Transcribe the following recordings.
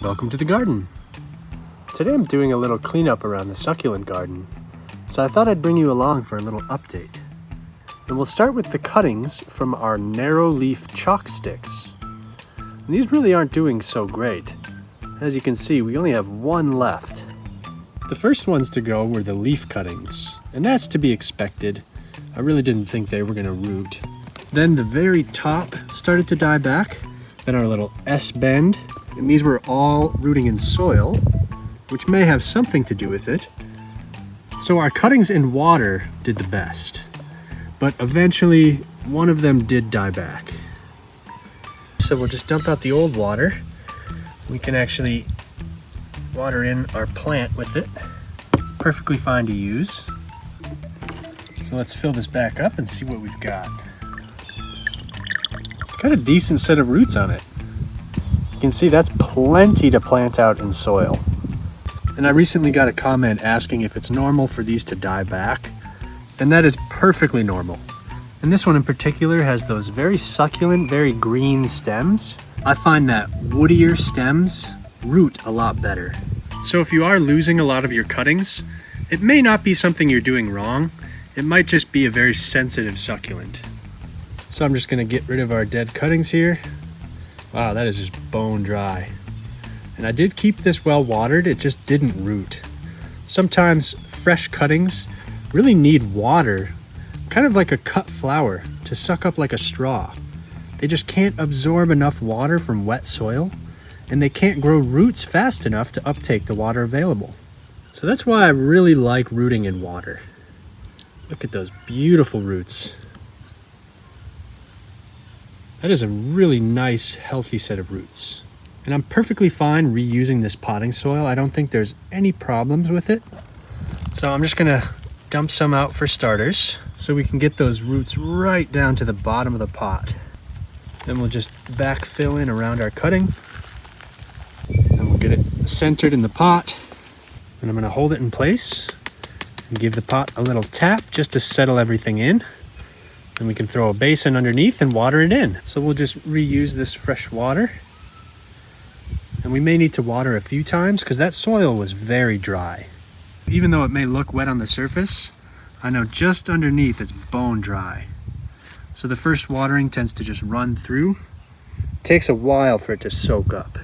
Welcome to the garden. Today I'm doing a little cleanup around the succulent garden, so I thought I'd bring you along for a little update. And we'll start with the cuttings from our narrow leaf chalk sticks. And these really aren't doing so great. As you can see, we only have one left. The first ones to go were the leaf cuttings, and that's to be expected. I really didn't think they were going to root. Then the very top started to die back, then our little S-bend, and these were all rooting in soil, which may have something to do with it. So our cuttings in water did the best, but eventually one of them did die back. So we'll just dump out the old water. We can actually water in our plant with it. It's perfectly fine to use. So let's fill this back up and see what we've got. It's got a decent set of roots on it. You can see that's plenty to plant out in soil. And I recently got a comment asking if it's normal for these to die back, and that is perfectly normal. And this one in particular has those very succulent, very green stems. I find that woodier stems root a lot better. So if you are losing a lot of your cuttings, it may not be something you're doing wrong. It might just be a very sensitive succulent. So I'm just gonna get rid of our dead cuttings here. Wow, that is just bone dry. And I did keep this well watered, it just didn't root. Sometimes fresh cuttings really need water, kind of like a cut flower, to suck up like a straw. They just can't absorb enough water from wet soil, and they can't grow roots fast enough to uptake the water available. So that's why I really like rooting in water. Look at those beautiful roots. That is a really nice, healthy set of roots. And I'm perfectly fine reusing this potting soil. I don't think there's any problems with it. So I'm just gonna dump some out for starters so we can get those roots right down to the bottom of the pot. Then we'll just backfill in around our cutting. And we'll get it centered in the pot. And I'm gonna hold it in place and give the pot a little tap just to settle everything in. And we can throw a basin underneath and water it in. So we'll just reuse this fresh water. And we may need to water a few times because that soil was very dry. Even though it may look wet on the surface, I know just underneath it's bone dry. So the first watering tends to just run through. It takes a while for it to soak up.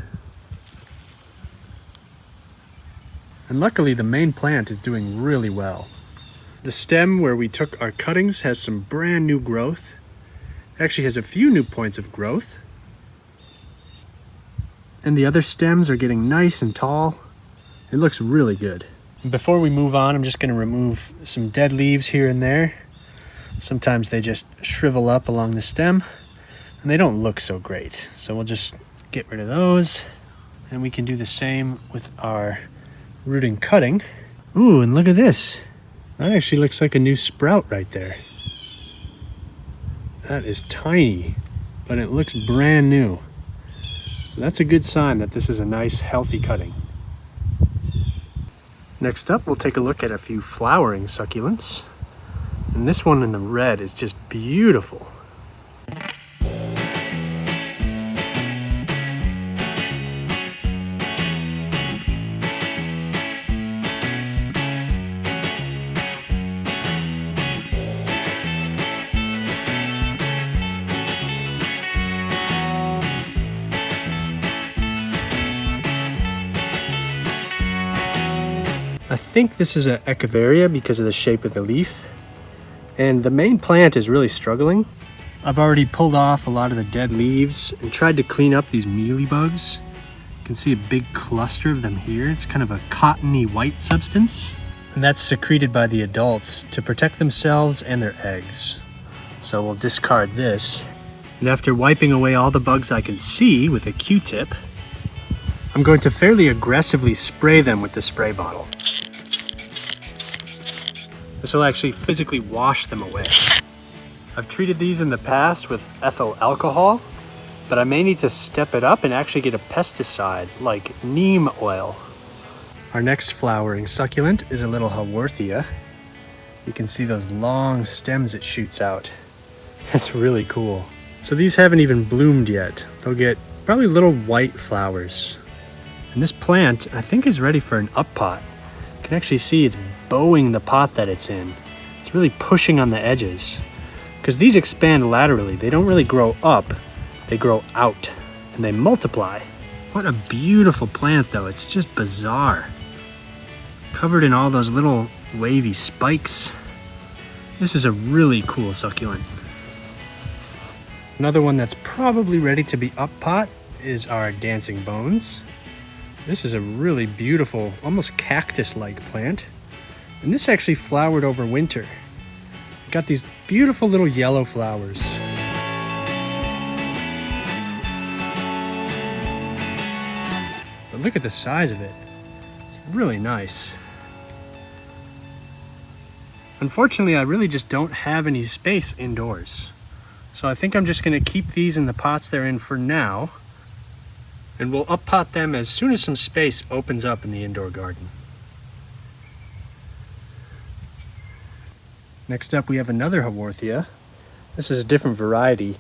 And luckily the main plant is doing really well. The stem where we took our cuttings has some brand new growth. It actually has a few new points of growth. And the other stems are getting nice and tall. It looks really good. Before we move on, I'm just going to remove some dead leaves here and there. Sometimes they just shrivel up along the stem and they don't look so great. So we'll just get rid of those. And we can do the same with our rooting cutting. Ooh, and look at this. That actually looks like a new sprout right there. That is tiny, but it looks brand new. So that's a good sign that this is a nice, healthy cutting. Next up, we'll take a look at a few flowering succulents. And this one in the red is just beautiful. I think this is an Echeveria because of the shape of the leaf. And the main plant is really struggling. I've already pulled off a lot of the dead leaves and tried to clean up these mealybugs. You can see a big cluster of them here. It's kind of a cottony white substance. And that's secreted by the adults to protect themselves and their eggs. So we'll discard this. And after wiping away all the bugs I can see with a Q-tip, I'm going to fairly aggressively spray them with the spray bottle. This will actually physically wash them away. I've treated these in the past with ethyl alcohol, but I may need to step it up and actually get a pesticide like neem oil. Our next flowering succulent is a little Haworthia. You can see those long stems it shoots out. That's really cool. So these haven't even bloomed yet. They'll get probably little white flowers. And this plant, I think, is ready for an up pot. You can actually see it's bowing the pot that it's in. It's really pushing on the edges. Because these expand laterally. They don't really grow up, they grow out. And they multiply. What a beautiful plant though, it's just bizarre. Covered in all those little wavy spikes. This is a really cool succulent. Another one that's probably ready to be up pot is our dancing bones. This is a really beautiful, almost cactus-like plant. And this actually flowered over winter. It got these beautiful little yellow flowers. But look at the size of it. It's really nice. Unfortunately, I really just don't have any space indoors. So I think I'm just gonna keep these in the pots they're in for now, and we'll up pot them as soon as some space opens up in the indoor garden. Next up, we have another Haworthia. This is a different variety,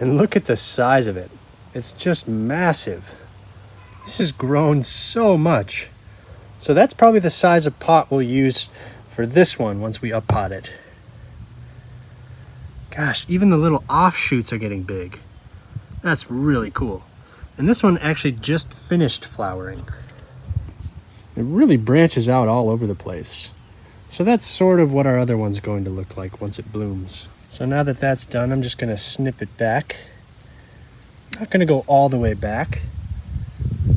and look at the size of it. It's just massive. This has grown so much. So that's probably the size of pot we'll use for this one once we up pot it. Gosh, even the little offshoots are getting big. That's really cool. And this one actually just finished flowering. It really branches out all over the place. So that's sort of what our other one's going to look like once it blooms. So now that that's done, I'm just gonna snip it back. Not gonna go all the way back.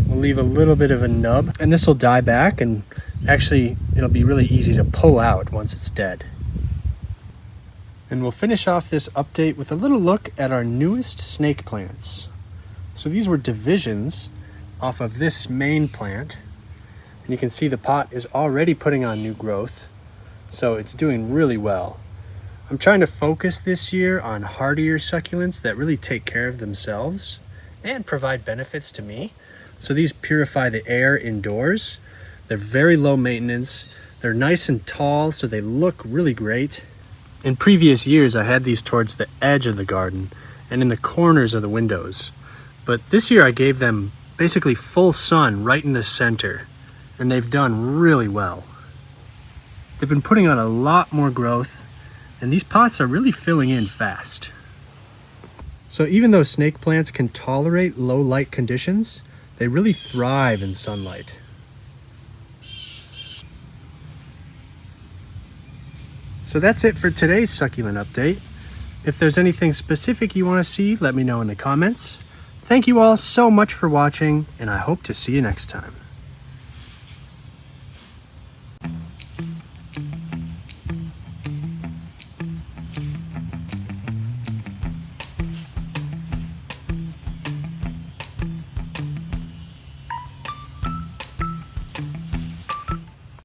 We'll leave a little bit of a nub, and this will die back, and actually it'll be really easy to pull out once it's dead. And we'll finish off this update with a little look at our newest snake plants. So these were divisions off of this main plant, and you can see the pot is already putting on new growth, so it's doing really well. I'm trying to focus this year on hardier succulents that really take care of themselves and provide benefits to me. So these purify the air indoors. They're very low maintenance. They're nice and tall, so they look really great. In previous years, I had these towards the edge of the garden and in the corners of the windows. But this year I gave them basically full sun right in the center, and they've done really well. They've been putting on a lot more growth, and these pots are really filling in fast. So even though snake plants can tolerate low light conditions, they really thrive in sunlight. So that's it for today's succulent update. If there's anything specific you want to see, let me know in the comments. Thank you all so much for watching, and I hope to see you next time.